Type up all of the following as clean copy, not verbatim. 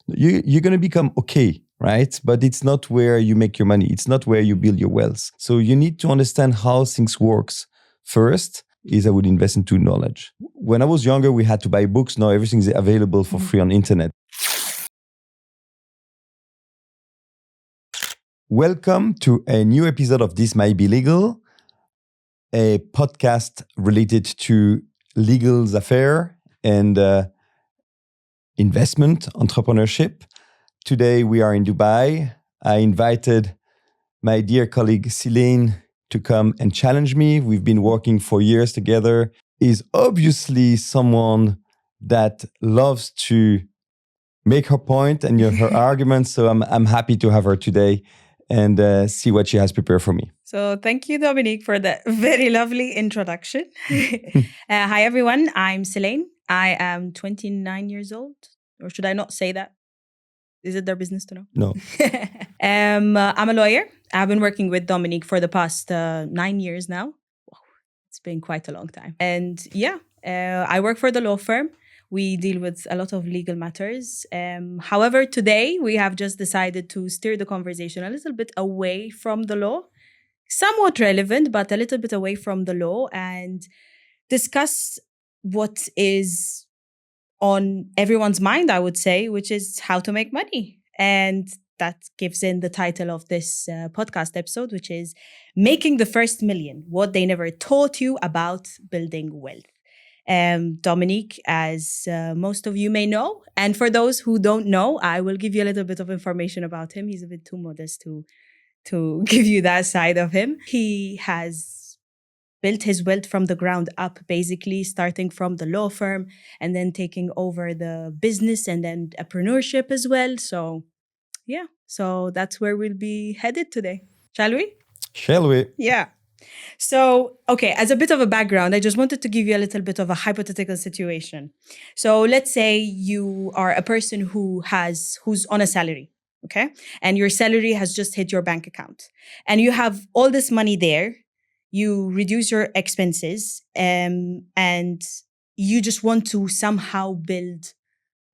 you're going to become okay, right? But it's not where you make your money. It's not where you build your wealth. So you need to understand how things works. First is I would invest into knowledge. When I was younger, we had to buy books. Now everything is available for free on internet. Welcome to a new episode of This Might Be Legal, a podcast related to legal affairs and investment, entrepreneurship. Today we are in Dubai. I invited my dear colleague Celaine to come and challenge me. We've been working for years together. Is obviously someone that loves to make her point and her arguments. So I'm happy to have her today and see what she has prepared for me. So thank you, Dominique, for that very lovely introduction. Hi, everyone. I'm Celaine. I am 29 years old. Or should I not say that? Is it their business to know? No. I'm a lawyer. I've been working with Dominique for the past 9 years now. Wow, it's been quite a long time. And I work for the law firm. We deal with a lot of legal matters. However, today we have just decided to steer the conversation a little bit away from the law, somewhat relevant, but a little bit away from the law, and discuss what is on everyone's mind, I would say, which is how to make money. And that gives in the title of this podcast episode, which is Making the First Million, What They Never Taught You About Building Wealth. Dominique, as most of you may know, and for those who don't know, I will give you a little bit of information about him. He's a bit too modest to give you that side of him. He has built his wealth from the ground up, basically starting from the law firm and then taking over the business and then entrepreneurship as well. So that's where we'll be headed today. Shall we? Shall we? Yeah. So, okay, as a bit of a background, I just wanted to give you a little bit of a hypothetical situation. So let's say you are a person who's on a salary, okay? And your salary has just hit your bank account. And you have all this money there. You reduce your expenses and you just want to somehow build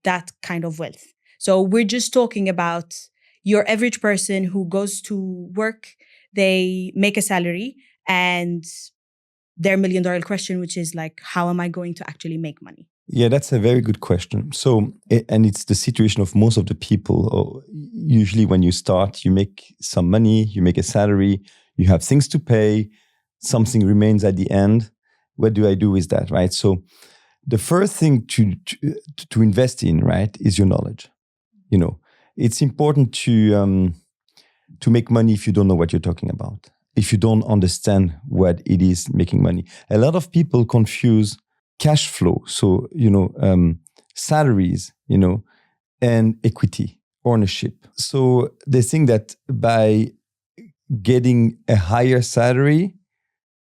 that kind of wealth. So we're just talking about your average person who goes to work, they make a salary, and their $1 million question, which is like, how am I going to actually make money? Yeah, that's a very good question. So, and it's the situation of most of the people. Usually when you start, you make some money, you make a salary, you have things to pay, something remains at the end. What do I do with that, right? So the first thing to invest in, right, is your knowledge. You know, it's important to make money if you don't know what you're talking about, if you don't understand what it is making money. A lot of people confuse cash flow, so, salaries, and equity, ownership. So they think that by getting a higher salary,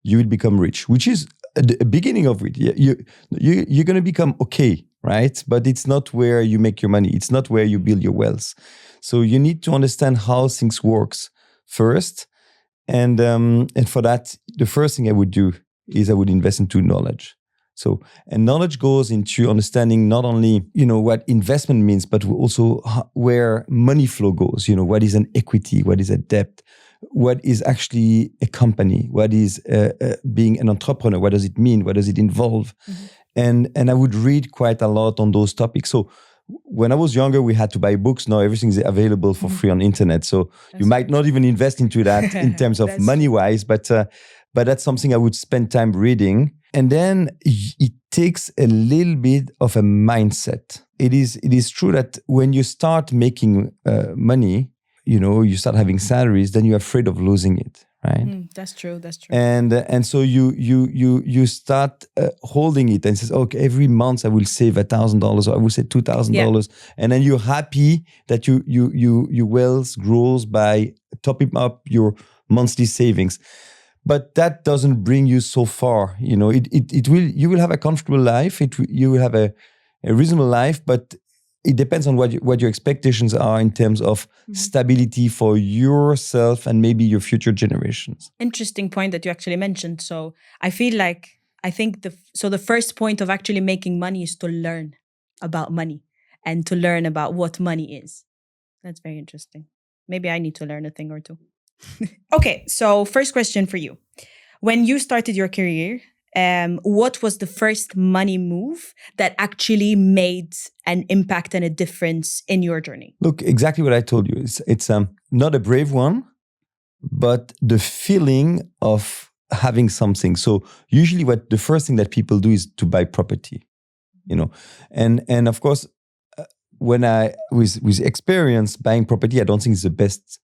you will become rich, which is the beginning of it. You're going to become okay, right? But it's not where you make your money. It's not where you build your wealth. So you need to understand how things works first. And for that, the first thing I would do is I would invest into knowledge. So, and knowledge goes into understanding not only, what investment means, but also where money flow goes. What is an equity? What is a debt? What is actually a company? What is being an entrepreneur? What does it mean? What does it involve? Mm-hmm. And I would read quite a lot on those topics. So when I was younger, we had to buy books. Now everything is available for free on internet. So you might not even invest into that in terms of money-wise, but that's something I would spend time reading. And then it takes a little bit of a mindset. It is true that when you start making money, you start having salaries, then you're afraid of losing it, right? That's true. And so you start holding it and says, okay, every month I will save $1,000 or I will save $2,000, and then you're happy that your wealth grows by topping up your monthly savings. But that doesn't bring you so far. You will have a comfortable life. You will have a reasonable life, but it depends on what your expectations are in terms of stability for yourself and maybe your future generations. Interesting point that you actually mentioned. So I think the first point of actually making money is to learn about money. and to learn about what money is. That's very interesting. Maybe I need to learn a thing or two. Okay, so first question for you. When you started your career, what was the first money move that actually made an impact and a difference in your journey? Look, exactly what I told you. It's not a brave one, but the feeling of having something. So usually the first thing that people do is to buy property, and of course, when I with experience buying property, I don't think it's the best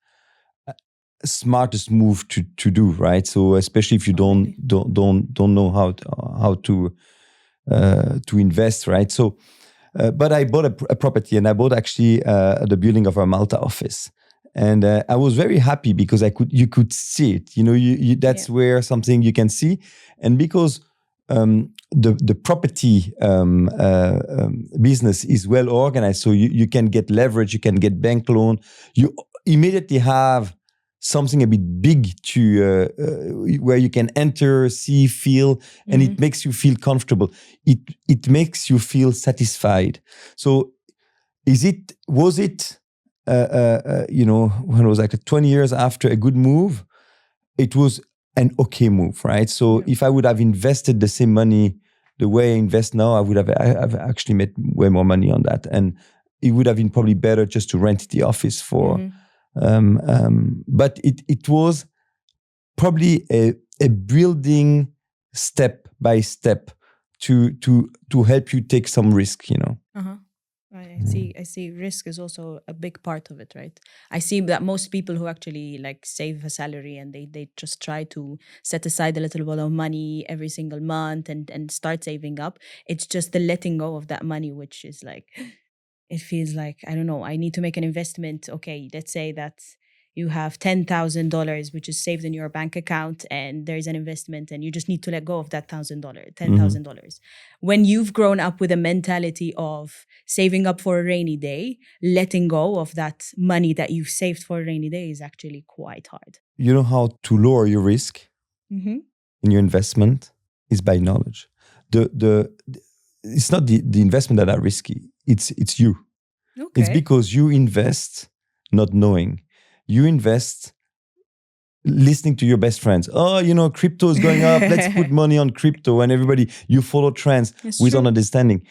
smartest move to do, right? So especially if you don't know how to invest, right? So but I bought a property, and I bought actually the building of our Malta office, and I was very happy because you could see it. That's where something you can see, and because the property business is well organized, so you can get leverage, you can get bank loan, you immediately have something a bit big to where you can enter, see, feel, and it makes you feel comfortable. It makes you feel satisfied. So was it when it was like 20 years after a good move, it was an okay move, right? So if I would have invested the same money the way I invest now, I've actually made way more money on that, and it would have been probably better just to rent the office for. But it was probably a building step by step to help you take some risk, Right. I see risk is also a big part of it, right? I see that most people who actually like save a salary and they just try to set aside a little bit of money every single month and start saving up. It's just the letting go of that money, which is like, it feels like, I don't know, I need to make an investment. Okay, let's say that you have $10,000, which is saved in your bank account, and there's an investment, and you just need to let go of that $10,000. When you've grown up with a mentality of saving up for a rainy day, letting go of that money that you've saved for a rainy day is actually quite hard. You know how to lower your risk in your investment is by knowledge. It's not the investment that are risky. It's you. Okay. It's because you invest not knowing. You invest listening to your best friends. Oh, crypto is going up. Let's put money on crypto. And you follow trends without understanding.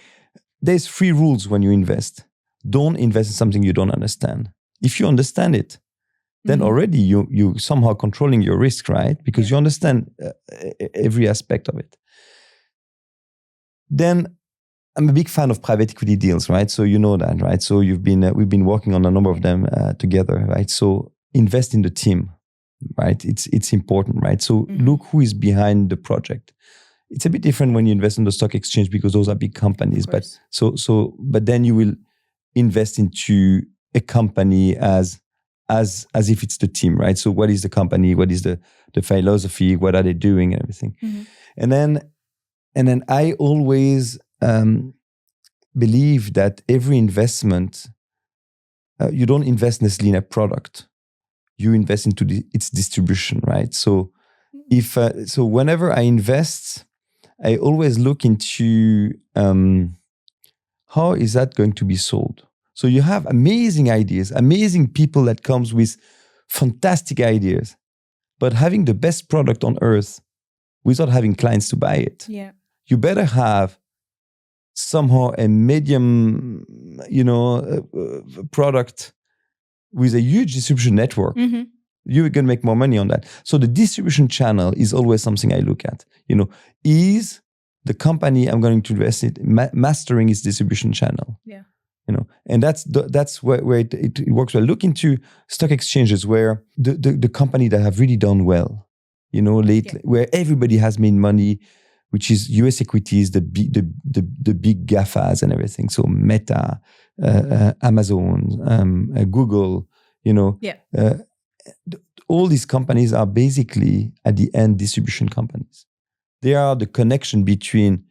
There's 3 rules when you invest. Don't invest in something you don't understand. If you understand it, then already you somehow controlling your risk, right? Because you understand every aspect of it. Then I'm a big fan of private equity deals, right? So you know that, right? So we've been working on a number of them together, right? So invest in the team, right? It's important, right? So look who is behind the project. It's a bit different when you invest in the stock exchange because those are big companies, but then you will invest into a company as if it's the team, right? So what is the company? What is the philosophy? What are they doing and everything? And then I always believe that every investment, you don't invest necessarily in a product. You invest into its distribution, right? So so whenever I invest, I always look into how is that going to be sold. So you have amazing ideas, amazing people that comes with fantastic ideas, but having the best product on earth without having clients to buy it. Yeah. You better have somehow a medium, product with a huge distribution network. You're going to make more money on that. So the distribution channel is always something I look at. Is the company I'm going to invest in mastering its distribution channel? Yeah. And that's where it works well. Look into stock exchanges where the company that have really done well, lately, where everybody has made money, which is US equities, the big GAFAs and everything. So Meta, Amazon, Google, all these companies are basically at the end distribution companies. They are the connection between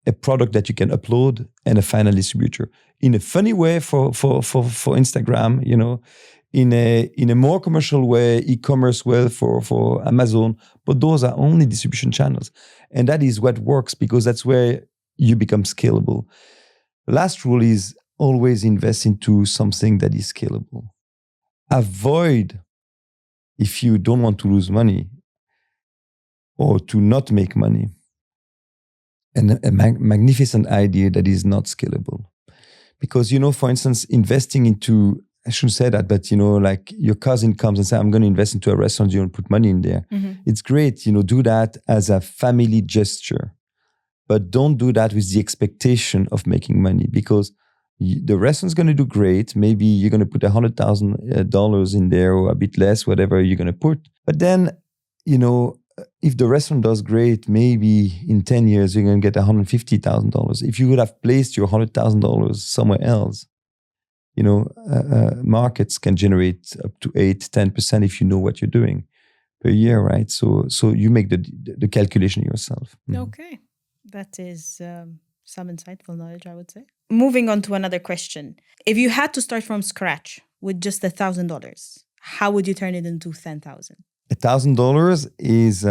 a product that you can upload and a final distributor. In a funny way for Instagram, in a more commercial way, e-commerce way for Amazon, but those are only distribution channels. And that is what works because that's where you become scalable. Last rule is always invest into something that is scalable. Avoid, if you don't want to lose money or to not make money, and a magnificent idea that is not scalable. Because, for instance, investing into, I shouldn't say that, but, like your cousin comes and says, I'm going to invest into a restaurant, you don't put money in there. Mm-hmm. It's great, do that as a family gesture. But don't do that with the expectation of making money, because the restaurant's going to do great. Maybe you're going to put $100,000 in there or a bit less, whatever you're going to put. But then, if the restaurant does great, maybe in 10 years, you're going to get $150,000. If you would have placed your $100,000 somewhere else, markets can generate up to 8-10% if you know what you're doing per year, right? So you make the calculation yourself. Okay. That is some insightful knowledge, I would say. Moving on to another question. If you had to start from scratch with just $1,000, how would you turn it into 10,000? $1,000 is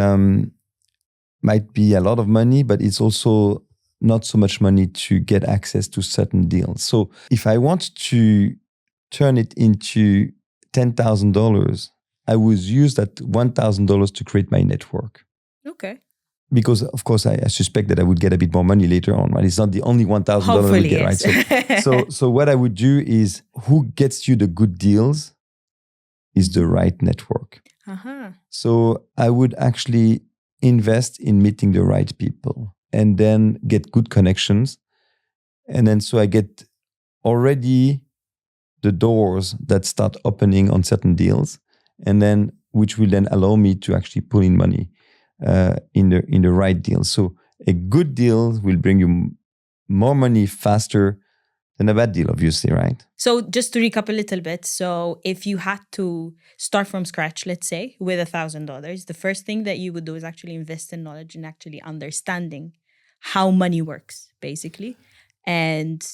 might be a lot of money, but it's also not so much money to get access to certain deals. So if I want to turn it into $10,000, I would use that $1,000 to create my network. Okay. Because, of course, I suspect that I would get a bit more money later on, right? It's not the only $1,000 I would get, yes. right? So what I would do is, who gets you the good deals is the right network. Uh-huh. So I would actually invest in meeting the right people and then get good connections. And then so I get already the doors that start opening on certain deals, and then which will then allow me to actually pull in money in the right deal. So a good deal will bring you more money faster than a bad deal, obviously, right? So just to recap a little bit, so if you had to start from scratch, let's say, with $1,000, the first thing that you would do is actually invest in knowledge and actually understanding how money works, basically. And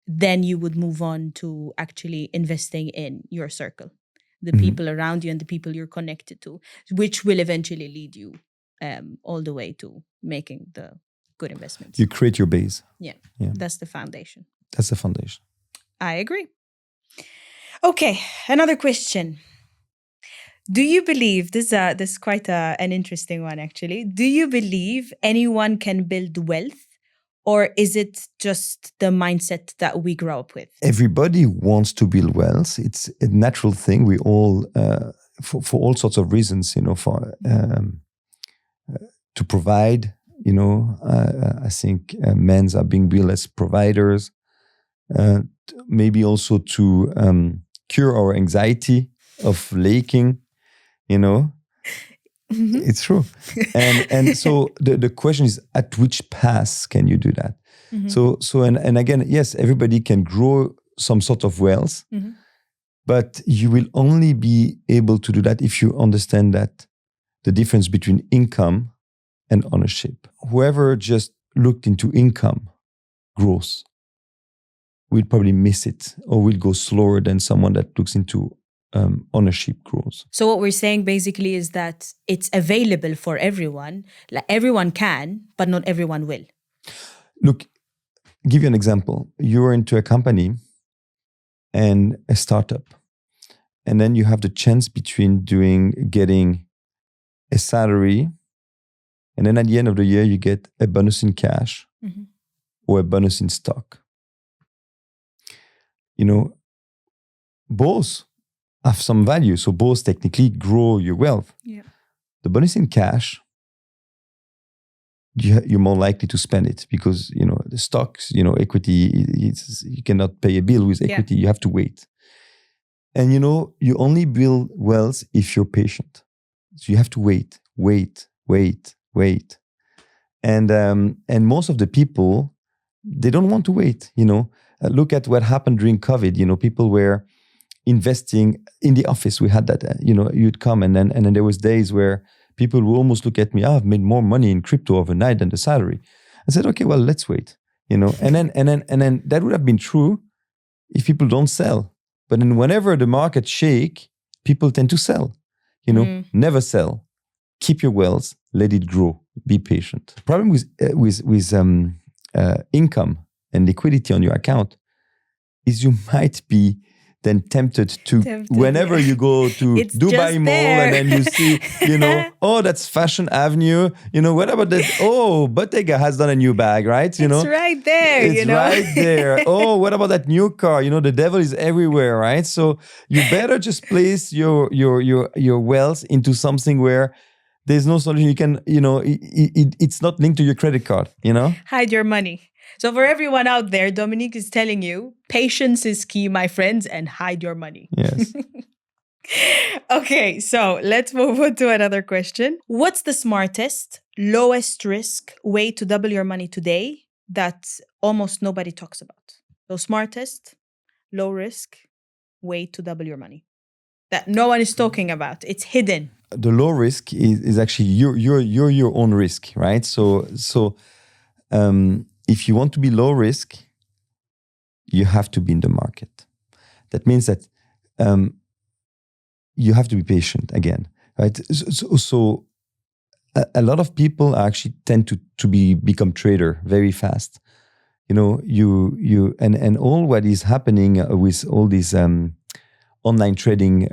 then you would move on to actually investing in your circle, the people around you and the people you're connected to, which will eventually lead you all the way to making the good investments. You create your base. Yeah. That's the foundation. That's the foundation. I agree. Okay, another question. Do you believe, this is quite an interesting one actually. Do you believe anyone can build wealth, or is it just the mindset that we grow up with? Everybody wants to build wealth. It's a natural thing. We all, for all sorts of reasons, to provide, I think men are being built as providers. Maybe also to cure our anxiety of lacking, It's true. And so the question is, at which path can you do that? So and again, yes, everybody can grow some sort of wealth, but you will only be able to do that if you understand that the difference between income and ownership. Whoever just looked into income growth will probably miss it, or will go slower than someone that looks into ownership growth. So what we're saying basically is that it's available for everyone. Like everyone can, but not everyone will. Look, give you an example. You're into a company and a startup, and then you have the chance between getting a salary, and then at the end of the year you get a bonus in cash or a bonus in stock. Both have some value. So both technically grow your wealth. Yeah. The bonus in cash, you're more likely to spend it because, the stocks, equity, you cannot pay a bill with equity. You have to wait. And, you only build wealth if you're patient. So you have to wait. And most of the people, they don't want to wait, Look at what happened during COVID. People were investing in the office. We had that, you'd come and then there was days where people would almost look at me, I've made more money in crypto overnight than the salary. I said, okay, well, let's wait, and then that would have been true if people don't sell. But then whenever the market shake, people tend to sell, never sell. Keep your wealth, let it grow, be patient. The problem with income and liquidity on your account, is you might be then tempted to whenever you go to It's Dubai just Mall there. and then you see, oh, that's Fashion Avenue. What about that? Oh, Bottega has done a new bag, right? It's right there, It's right there. Oh, what about that new car? The devil is everywhere, right? So you better just place your wealth into something where there's no solution. You can, it's not linked to your credit card, Hide your money. So for everyone out there, Dominique is telling you, patience is key, my friends, and hide your money. Yes. Okay, so let's move on to another question. What's the smartest, lowest risk way to double your money today that almost nobody talks about? So smartest, low risk way to double your money that no one is talking about. It's hidden. The low risk is actually your own risk, right? So if you want to be low risk, you have to be in the market. That means that you have to be patient again, right? So a lot of people actually tend to become trader very fast. And all what is happening with all these online trading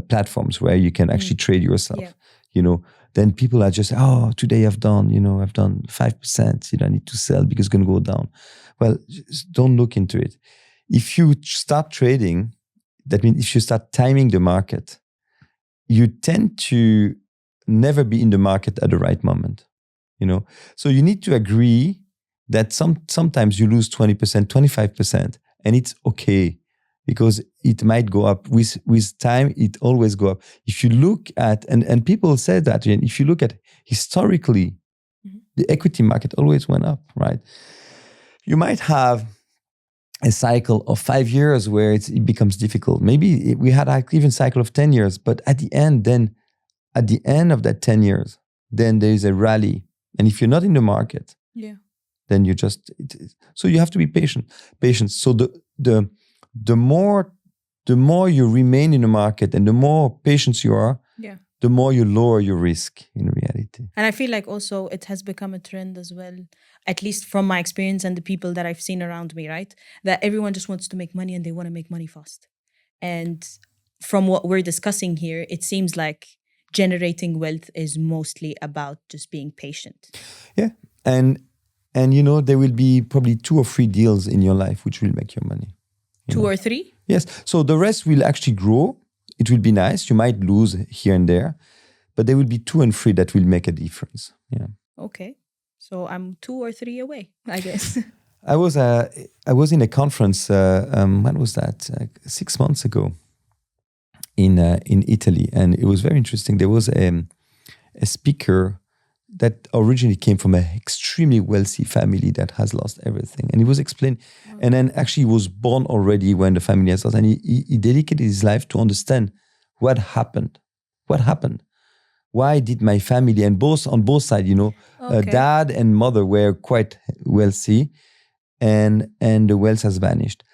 platforms where you can actually trade yourself. Yeah. Then people are just, today I've done 5%, I need to sell because it's going to go down. Well, just don't look into it. If you start trading, that means if you start timing the market, you tend to never be in the market at the right moment, So you need to agree that sometimes you lose 20%, 25%, and it's okay. Because it might go up with time, it always go up. If you look at, and people said that, if you look at historically, the equity market always went up, right? You might have a cycle of 5 years where it becomes difficult. Maybe we had an even cycle of 10 years, but at the end of that 10 years, then there is a rally. And if you're not in the market, then you just, so you have to be patient. So the more you remain in the market and the more patient you are, the more you lower your risk in reality. And I feel like also it has become a trend as well, at least from my experience and the people that I've seen around me, right? That everyone just wants to make money and they want to make money fast. And from what we're discussing here, it seems like generating wealth is mostly about just being patient. Yeah. And there will be probably 2 or 3 deals in your life which will make your money. 2 or 3? Yes. So the rest will actually grow. It will be nice. You might lose here and there, but there will be 2 and 3 that will make a difference. Yeah. Okay. So I'm 2 or 3 away, I guess. I was in a conference. When was that? 6 months ago in Italy, and it was very interesting. There was a speaker that originally came from an extremely wealthy family that has lost everything. And he was explaining, and then actually he was born already when the family has lost, and he dedicated his life to understand what happened. What happened? Why did my family, and on both sides, dad and mother were quite wealthy, and the wealth has vanished.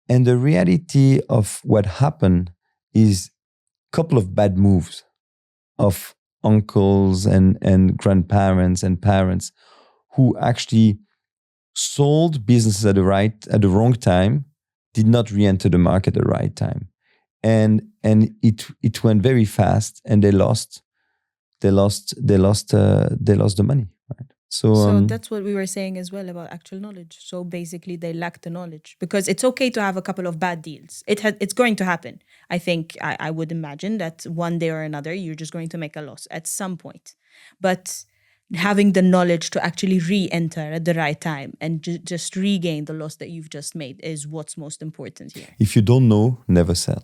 And the reality of what happened is a couple of bad moves of uncles and grandparents and parents who actually sold businesses at the wrong time, did not re-enter the market at the right time, and it went very fast, and they lost the money, right? So that's what we were saying as well about actual knowledge. So basically they lack the knowledge, because it's okay to have a couple of bad deals. It's going to happen. I think I would imagine that one day or another, you're just going to make a loss at some point. But having the knowledge to actually re-enter at the right time and just regain the loss that you've just made is what's most important here. If you don't know, never sell.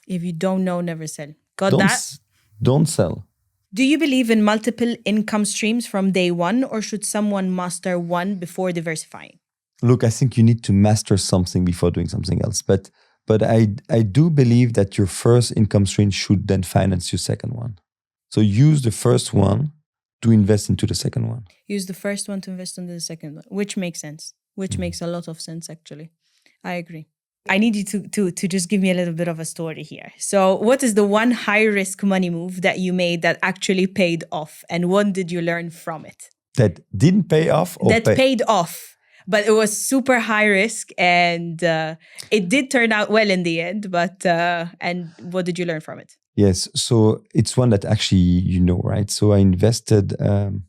If you don't know, never sell. That? Don't sell. Do you believe in multiple income streams from day one, or should someone master one before diversifying? Look, I think you need to master something before doing something else. But I do believe that your first income stream should then finance your second one. So use the first one to invest into the second one. Use the first one to invest into the second one, which makes sense. Which makes a lot of sense, actually. I agree. I need you to just give me a little bit of a story here. So what is the one high-risk money move that you made that actually paid off? And what did you learn from it? That didn't pay off? Or that paid off. But it was super high risk, and it did turn out well in the end. But and what did you learn from it? Yes, so it's one that actually right? So I invested in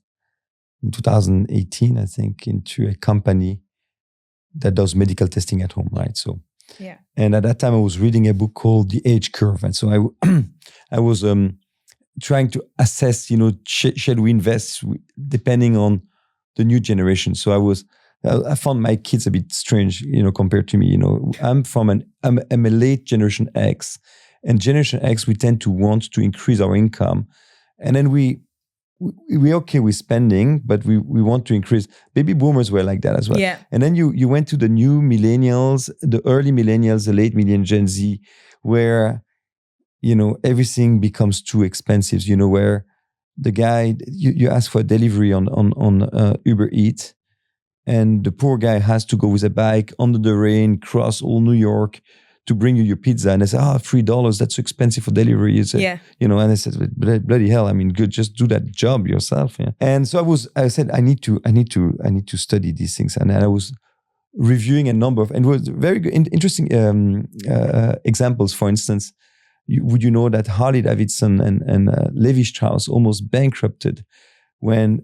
2018, I think, into a company that does medical testing at home, right? So yeah. And at that time, I was reading a book called The Age Curve, and so I was trying to assess, should we invest depending on the new generation. So I found my kids a bit strange, compared to me. I'm a late Generation X, and Generation X, we tend to want to increase our income, and then we're okay with spending, but we want to increase. Baby boomers were like that as well. Yeah. And then you went to the new millennials, the early millennials, the late millennial, Gen Z, where everything becomes too expensive. Where the guy you ask for a delivery on Uber Eats, and the poor guy has to go with a bike under the rain, cross all New York to bring you your pizza, and they say, $3, that's expensive for delivery. And I said, bloody hell, good, just do that job yourself. Yeah. And so I said, I need to study these things. And I was reviewing a number of, and it was very good, interesting examples. For instance, would you know that Harley Davidson and Levi Strauss almost bankrupted when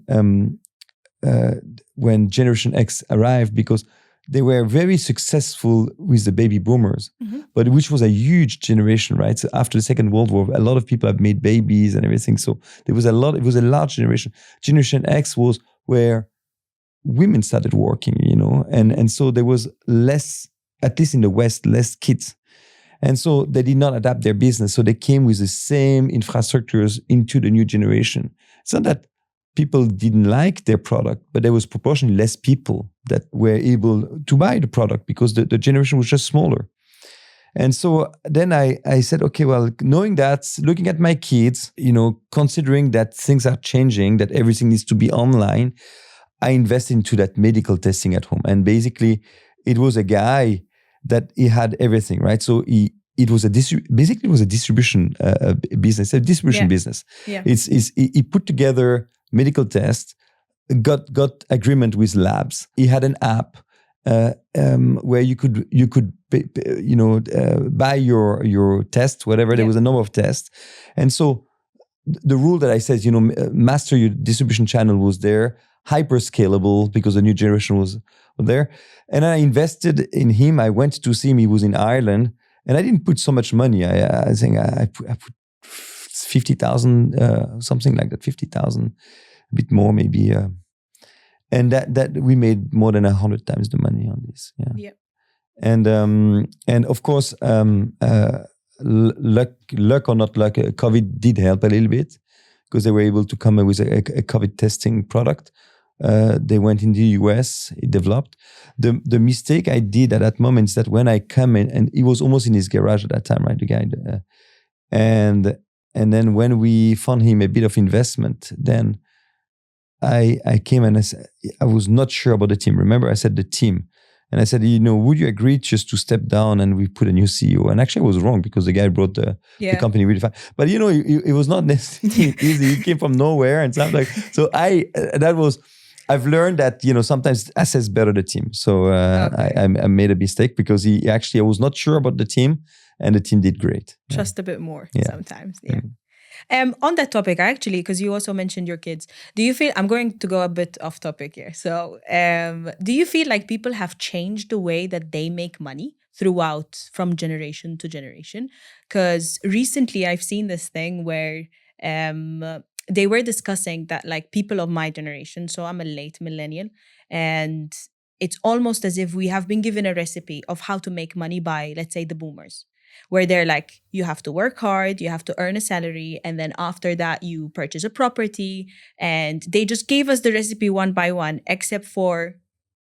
Generation X arrived, because they were very successful with the baby boomers, but which was a huge generation, right? So after the Second World War, a lot of people have made babies and everything. So it was a large generation. Generation X was where women started working, and so there was less, at least in the West, less kids. And so they did not adapt their business. So they came with the same infrastructures into the new generation. It's not that people didn't like their product, but there was proportionally less people that were able to buy the product because the generation was just smaller. And so then I said, okay, well, knowing that, looking at my kids, considering that things are changing, that everything needs to be online, I invested into that medical testing at home. And basically, it was a guy that he had everything, right? So it was a distribution business, a distribution business. Yeah. He put together medical tests, got agreement with labs. He had an app where you could buy your test, whatever. There was a number of tests, and so the rule that I said, master your distribution channel was there, hyper scalable, because the new generation was there. And I invested in him. I went to see him. He was in Ireland, and I didn't put so much money. I think I put 50,000, something like that, 50,000, a bit more maybe. And that we made more than 100 times the money on this. Yeah. And of course, luck or not luck, COVID did help a little bit, because they were able to come up with a COVID testing product. They went in the US, it developed. The mistake I did at that moment is that when I come in, and he was almost in his garage at that time, right, the guy, and then when we found him a bit of investment, then I came and I was not sure about the team. Remember, I said the team. And I said, would you agree just to step down and we put a new CEO? And actually I was wrong, because the guy brought the company really fast. But it was not necessarily easy. He came from nowhere and stuff like. So I've learned that, sometimes assess better the team. So I made a mistake, because I was not sure about the team, and the team did great. Trust a bit more sometimes. Yeah. On that topic, actually, because you also mentioned your kids, do you feel, I'm going to go a bit off topic here. So do you feel like people have changed the way that they make money throughout, from generation to generation? Because recently I've seen this thing where they were discussing that, like, people of my generation, so I'm a late millennial, and it's almost as if we have been given a recipe of how to make money by, let's say, the boomers, where they're like, you have to work hard, you have to earn a salary, and then after that you purchase a property. And they just gave us the recipe one by one, except for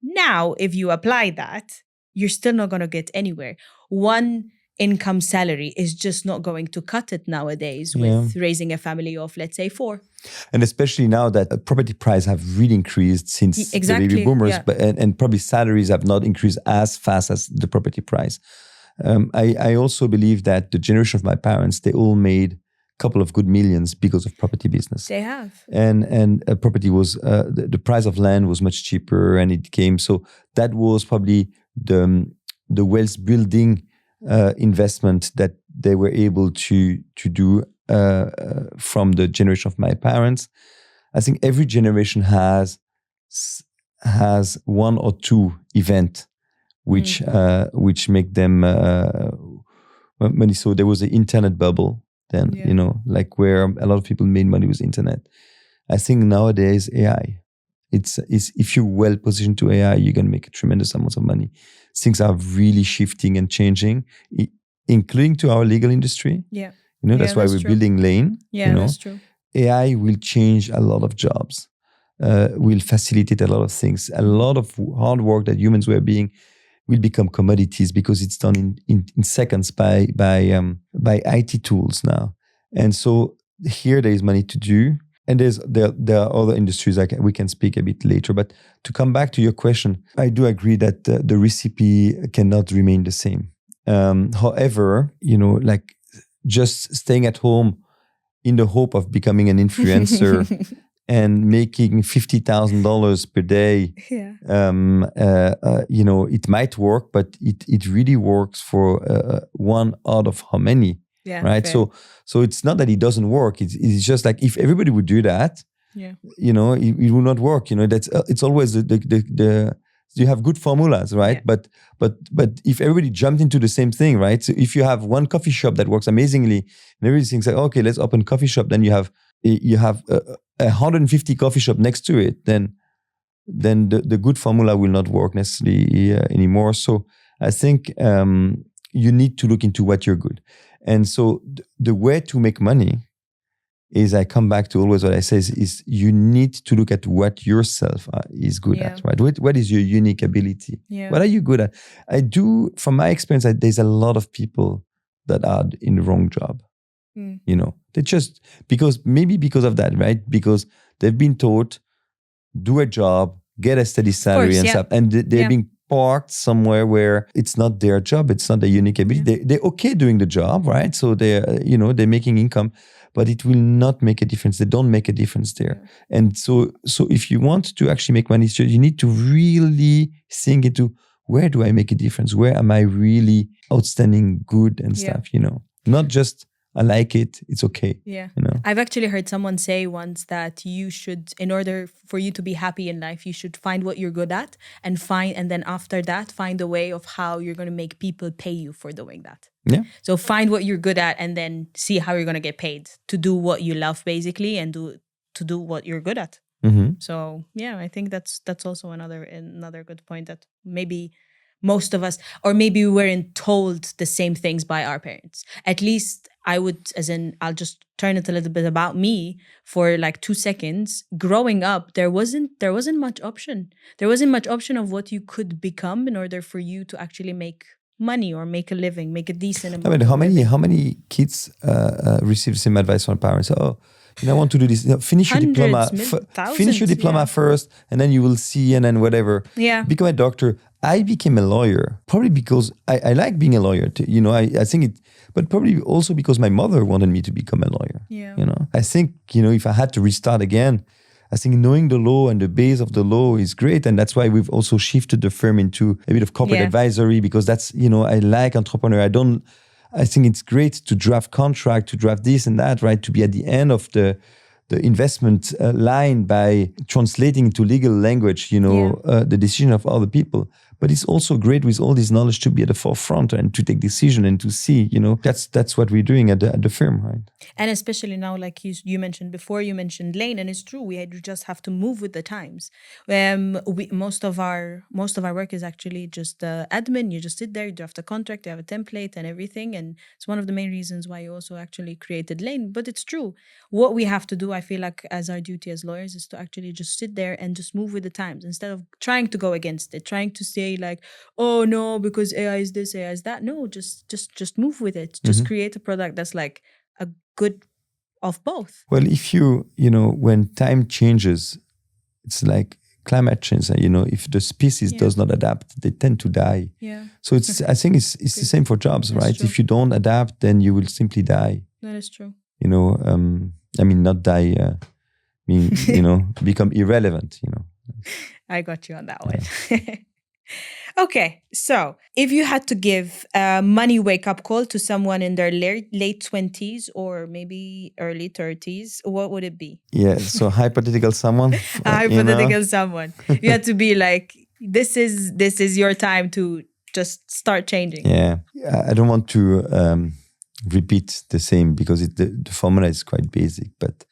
now, if you apply that, you're still not going to get anywhere. One income salary is just not going to cut it nowadays with raising a family of, let's say, 4. And especially now that property prices have really increased since the baby boomers, and probably salaries have not increased as fast as the property price. I also believe that the generation of my parents, they all made couple of good millions because of property business. They have. And property was, the price of land was much cheaper, and it came, so that was probably the wealth building investment that they were able to do from the generation of my parents. I think every generation has one or two event which make them money. So there was the internet bubble then, like where a lot of people made money with internet. I think nowadays AI, it's if you're well positioned to AI, you're going to make a tremendous amount of money. Things are really shifting and changing, including to our legal industry. Yeah. That's why we're building Lane. Yeah, that's true. AI will change a lot of jobs, will facilitate a lot of things. A lot of hard work that humans were being will become commodities because it's done in seconds by IT tools now. And so here there is money to do. And there are other industries we can speak a bit later. But to come back to your question, I do agree that the recipe cannot remain the same. However, like just staying at home in the hope of becoming an influencer and making $50,000 per day, it might work, but it really works for one out of how many? Yeah, right. Fair. So it's not that it doesn't work. It's just like if everybody would do that, it would not work. It's always the you have good formulas, right? Yeah. But if everybody jumped into the same thing, right? So if you have one coffee shop that works amazingly, and everything's like, okay, let's open coffee shop. Then you have 150 coffee shop next to it. Then the good formula will not work necessarily anymore. So I think you need to look into what you're good. And so the way to make money is, I come back to always what I say is you need to look at what yourself is good at, right? What is your unique ability? Yeah. What are you good at? I do, from my experience, there's a lot of people that are in the wrong job. They just, because of that, right? Because they've been taught, do a job, get a steady salary and stuff. And they're being parked somewhere where it's not their job, it's not their unique ability. Yeah. They're okay doing the job, right? So they're making income, but it will not make a difference. They don't make a difference there. Yeah. And so if you want to actually make money, you need to really think into, where do I make a difference? Where am I really outstanding good and stuff, Not just, I like it, it's okay. Yeah. I've actually heard someone say once that you should, in order for you to be happy in life, you should find what you're good at and then after that, find a way of how you're going to make people pay you for doing that. Yeah. So find what you're good at and then see how you're going to get paid to do what you love, basically, and to do what you're good at. Mm-hmm. So I think that's also another good point, that maybe most of us, or maybe we weren't told the same things by our parents. At least I would, I'll just turn it a little bit about me for like 2 seconds. Growing up, there wasn't much option. There wasn't much option of what you could become in order for you to actually make money or make a living, make a decent amount. I mean, how many kids receive the same advice from parents? Oh, I want to do this. Finish your diploma. Finish your diploma first, and then you will see, and then whatever. Yeah. Become a doctor. I became a lawyer probably because I like being a lawyer. I think it, but probably also because my mother wanted me to become a lawyer. Yeah. I think if I had to restart again, I think knowing the law and the base of the law is great, and that's why we've also shifted the firm into a bit of corporate advisory, because that's I like entrepreneur. I think it's great to draft contract, to draft this and that, right? To be at the end of the investment line by translating into legal language, the decision of other people. But it's also great with all this knowledge to be at the forefront and to take decision and to see, that's what we're doing at the firm, right? And especially now, like you mentioned before, you mentioned Lane, and it's true. We just have to move with the times. Most of our work is actually just admin. You just sit there, you draft a contract, you have a template and everything, and it's one of the main reasons why you also actually created Lane. But it's true. What we have to do, I feel like, as our duty as lawyers, is to actually just sit there and just move with the times instead of trying to go against it, trying to say like, oh no, because AI is this, AI is that. No, just move with it. Just create a product that's like a good of both. Well, if when time changes, it's like climate change. If the species does not adapt, they tend to die. Yeah. So I think it's the same for jobs, right? True. If you don't adapt, then you will simply die. That is true. not die, become irrelevant, I got you on that one. Yeah. Okay, so if you had to give a money wake-up call to someone in their late 20s or maybe early 30s, what would it be? Yeah, so hypothetical someone. A hypothetical someone. You had to be like, this is your time to just start changing. Yeah, I don't want to repeat the same because the formula is quite basic, but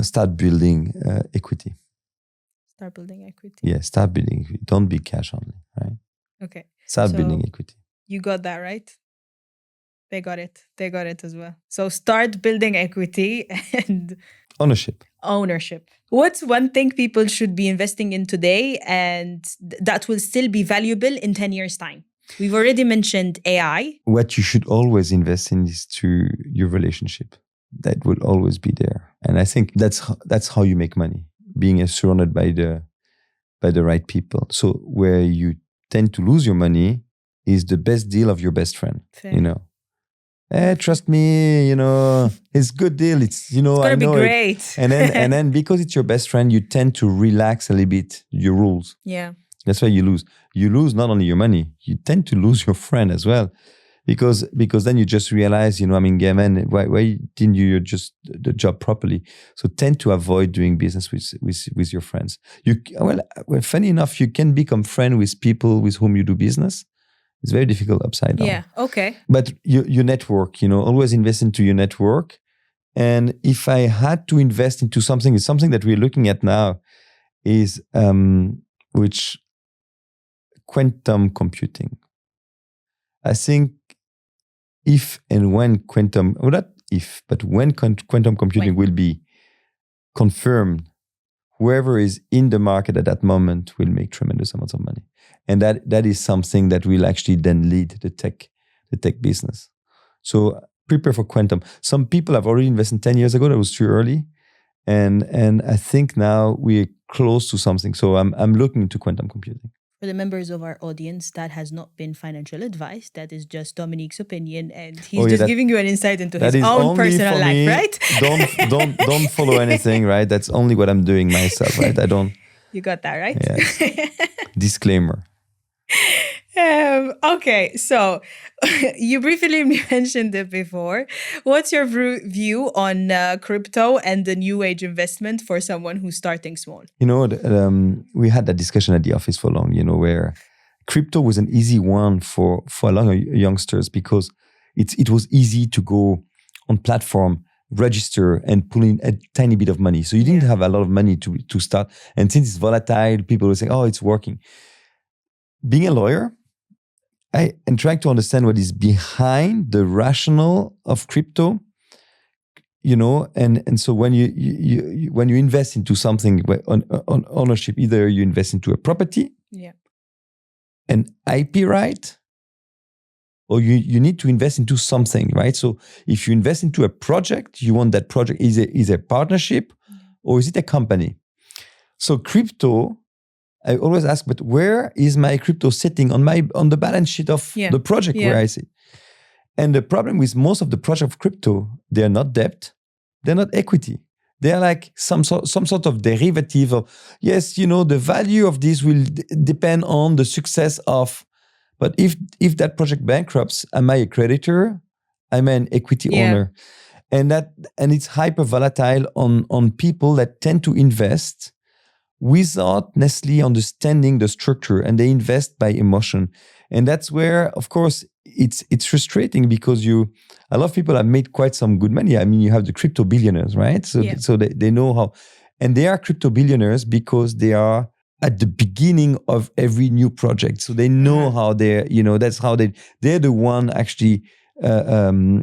start building equity. Start building equity. Yeah, start building equity. Don't be cash only, right? Okay. Start building equity. You got that right? They got it. They got it as well. So start building equity and ownership. What's one thing people should be investing in today and that will still be valuable in 10 years' time? We've already mentioned AI. What you should always invest in is to your relationship. That will always be there. And I think that's how you make money. Being surrounded by the right people. So where you tend to lose your money is the best deal of your best friend. Fair. Trust me, it's good deal. It's gonna be great. And then because it's your best friend, you tend to relax a little bit your rules. Yeah. That's why you lose. You lose not only your money, you tend to lose your friend as well. Because then you just realize, man, why didn't you just the job properly? So tend to avoid doing business with your friends. Funny enough, you can become friend with people with whom you do business. It's very difficult upside down. Yeah, okay. But your network, always invest into your network. And if I had to invest into something, it's something that we're looking at now, is which quantum computing. I think if and when quantum computing will be confirmed, whoever is in the market at that moment will make tremendous amounts of money. And that is something that will actually then lead the tech business. So prepare for quantum. Some people have already invested 10 years ago. That was too early. And I think now we're close to something. So I'm looking into quantum computing. For the members of our audience, that has not been financial advice. That is just Dominique's opinion, and he's giving you an insight into his own personal life, right? Don't follow anything, right? That's only what I'm doing myself, right? I don't. You got that right. Yeah. Disclaimer. Okay, so you briefly mentioned it before. What's your view on crypto and the new age investment for someone who's starting small? We had that discussion at the office for long, where crypto was an easy one for a lot of youngsters because it was easy to go on platform, register and pull in a tiny bit of money. So you didn't have a lot of money to start. And since it's volatile, people will say, oh, it's working. Being a lawyer, I am trying to understand what is behind the rationale of crypto, and so when you invest into something on ownership, either you invest into a property, an IP right, or you need to invest into something, right? So if you invest into a project, you want that project is a partnership or is it a company? So crypto, I always ask, but where is my crypto sitting on the balance sheet of the project where I sit? And the problem with most of the project of crypto, they are not debt, they're not equity. They are like some sort of derivative of, yes, the value of this will depend on the success of, but if that project bankrupts, am I a creditor? Am I an equity owner? And it's hyper volatile on people that tend to invest without necessarily understanding the structure, and they invest by emotion. And that's where, of course, it's frustrating because a lot of people have made quite some good money. I mean, you have the crypto billionaires, right? So they know how, and they are crypto billionaires because they are at the beginning of every new project. So they know how that's how they're the one actually, all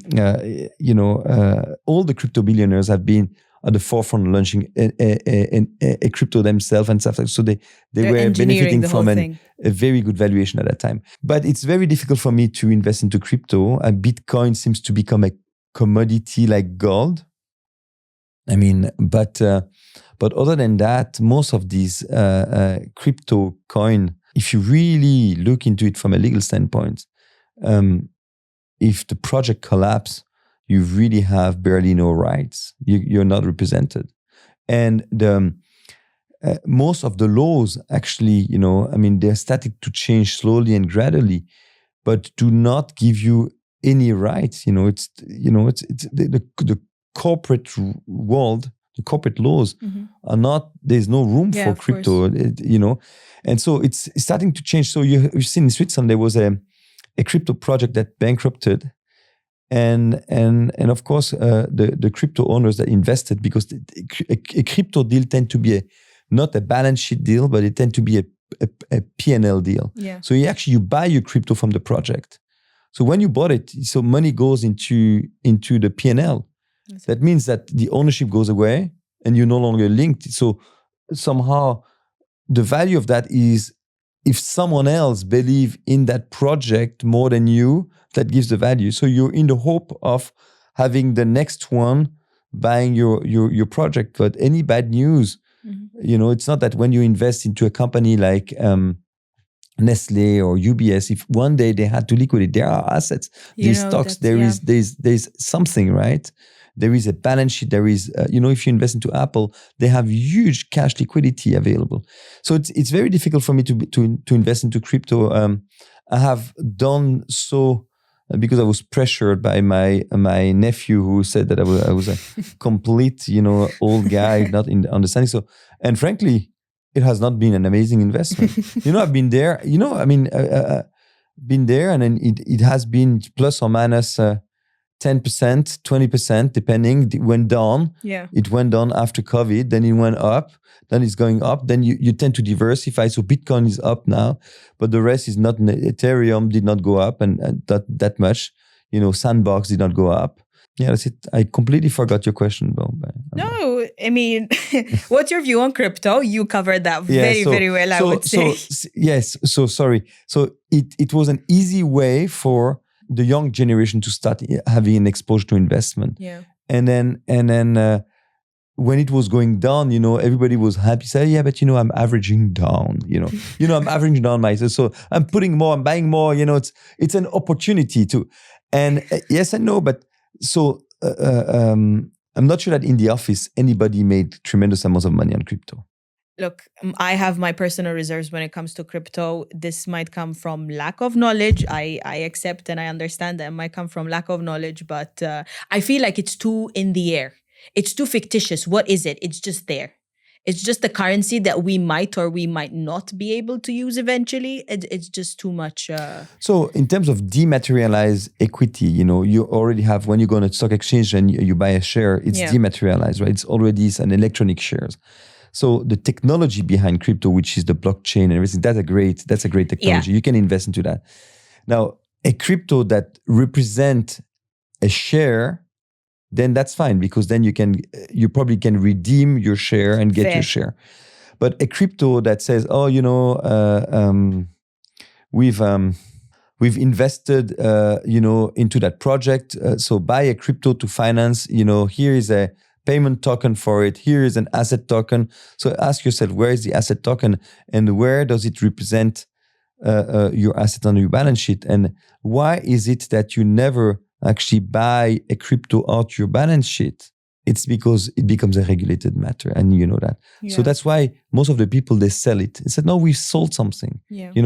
the crypto billionaires have been at the forefront of launching a crypto themselves and stuff like that. So they were benefiting from a very good valuation at that time. But it's very difficult for me to invest into crypto. Bitcoin seems to become a commodity like gold. I mean, but other than that, most of these crypto coin, if you really look into it from a legal standpoint, if the project collapses, you really have barely no rights. You're not represented. And most of the laws actually, they're starting to change slowly and gradually, but do not give you any rights. It's the corporate world, the corporate laws are not. There's no room for crypto. And so it's starting to change. So you've seen in Switzerland there was a crypto project that bankrupted, and of course the crypto owners that invested, because a crypto deal tend to be not a balance sheet deal, but it tend to be a P&L deal. Yeah. So you buy your crypto from the project. So when you bought it, so money goes into the P&L. That means that the ownership goes away and you're no longer linked. So somehow the value of that is, if someone else believes in that project more than you, that gives the value. So you're in the hope of having the next one buying your project. But any bad news, it's not that when you invest into a company like Nestle or UBS, if one day they had to liquidate, there are assets, there's stocks, there's something, right? There is a balance sheet. There is, if you invest into Apple, they have huge cash liquidity available. So it's very difficult for me to invest into crypto. I have done so because I was pressured by my nephew, who said that I was a complete, old guy, not in understanding. So, and frankly, it has not been an amazing investment. I've been there. Been there, and then it has been plus or minus 10%, 20%, depending. It went down. Yeah. It went down after COVID. Then it went up. Then it's going up. Then you tend to diversify. So Bitcoin is up now, but the rest is not. Ethereum did not go up, and that much. Sandbox did not go up. Yeah, that's it. I completely forgot your question, though. No, I mean, what's your view on crypto? You covered that very well, I would say. Yes. So sorry. So it was an easy way for the young generation to start having an exposure to investment. Yeah. And then when it was going down, everybody was happy. Say, yeah, but I'm averaging down. I'm averaging down myself. So I'm putting more, I'm buying more. It's an opportunity to, and yes and no, but. So I'm not sure that in the office anybody made tremendous amounts of money on crypto. Look, I have my personal reserves when it comes to crypto. This might come from lack of knowledge. I accept and I understand that it might come from lack of knowledge, but I feel like it's too in the air. It's too fictitious. What is it? It's just there. It's just the currency that we might or we might not be able to use eventually. It's just too much. So in terms of dematerialized equity, you already have, when you go on a stock exchange and you buy a share, it's dematerialized, right? It's already an electronic shares. So the technology behind crypto, which is the blockchain and everything, that's a great technology. Yeah. You can invest into that. Now, a crypto that represents a share, then that's fine, because then you probably can redeem your share and get your share. But a crypto that says, we've invested, into that project. So buy a crypto to finance. Here is a payment token for it. Here is an asset token. So ask yourself, where is the asset token, and where does it represent your asset on your balance sheet, and why is it that you never actually buy a crypto out your balance sheet? It's because it becomes a regulated matter, and you know that. Yeah. So that's why most of the people, they sell it. They said, no, we've sold something,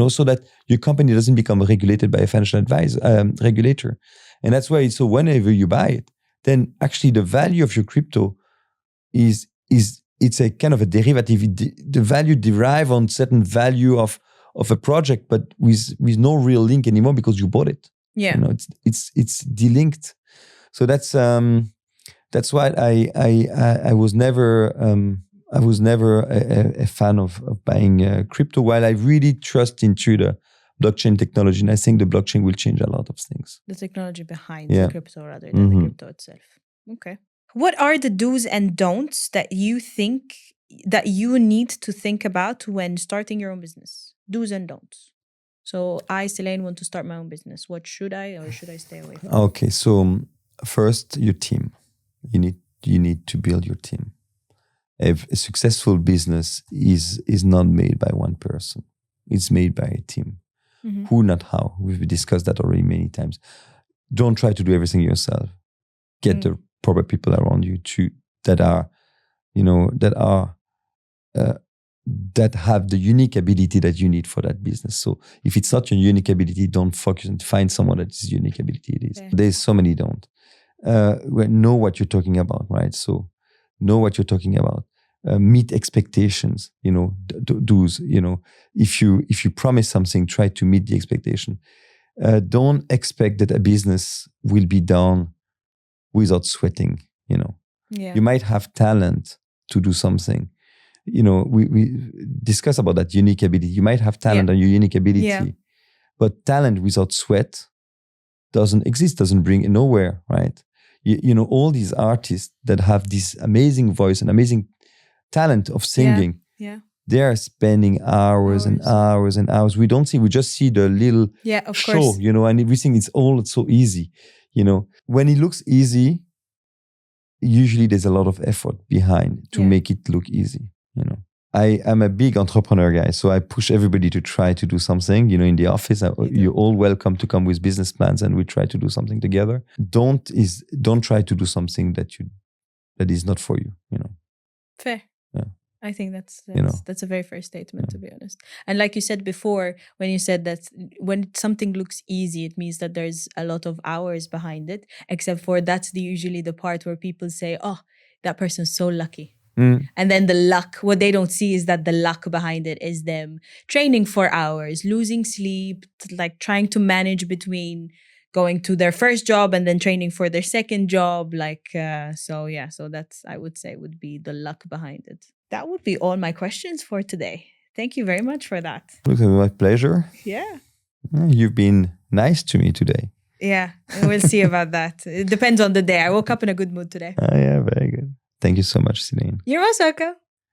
so that your company doesn't become regulated by a financial regulator. And that's why, so whenever you buy it, then actually the value of your crypto it's a kind of a derivative. The value derive on certain value of a project, but with no real link anymore because you bought it. Yeah, it's delinked. So that's why I was never a fan of buying crypto. While I really trust into the blockchain technology, and I think the blockchain will change a lot of things. The technology behind the crypto rather than the crypto itself. Okay. What are the do's and don'ts that you think that you need to think about when starting your own business? Do's and don'ts. So I, Celaine, want to start my own business. What should I or should I stay away from? Okay, so first, your team. You need to build your team. A successful business is not made by one person. It's made by a team. Who, not how. We've discussed that already many times. Don't try to do everything yourself. get the proper people around you that have the unique ability that you need for that business. So if it's not your unique ability, don't focus and find someone that is unique ability it is. Yeah. There's so many don't. Know what you're talking about, right? So know what you're talking about. Meet expectations, if you promise something, try to meet the expectation. Don't expect that a business will be done without sweating, You might have talent to do something. We discuss about that unique ability. You might have talent and your unique ability, but talent without sweat doesn't exist, doesn't bring it nowhere, right? All these artists that have this amazing voice and amazing talent of singing, they are spending hours and hours and hours. We don't see, we just see the little show, course. And everything is all so easy. When it looks easy, usually there's a lot of effort behind to make it look easy. I am a big entrepreneur guy, so I push everybody to try to do something. In the office, you're all welcome to come with business plans, and we try to do something together. Don't try to do something that is not for you. Fair. Yeah. I think that's a very fair statement, to be honest. And like you said before, when you said that when something looks easy, it means that there's a lot of hours behind it. Except for that's usually the part where people say, "Oh, that person's so lucky." And then the luck, what they don't see is that the luck behind it is them training for hours, losing sleep, like trying to manage between going to their first job and then training for their second job. So that's, I would say, would be the luck behind it. That would be all my questions for today. Thank you very much for that. It was my pleasure. Yeah. You've been nice to me today. Yeah, we'll see about that. It depends on the day. I woke up in a good mood today. Yeah, very good. Thank you so much, Celaine. You're most welcome.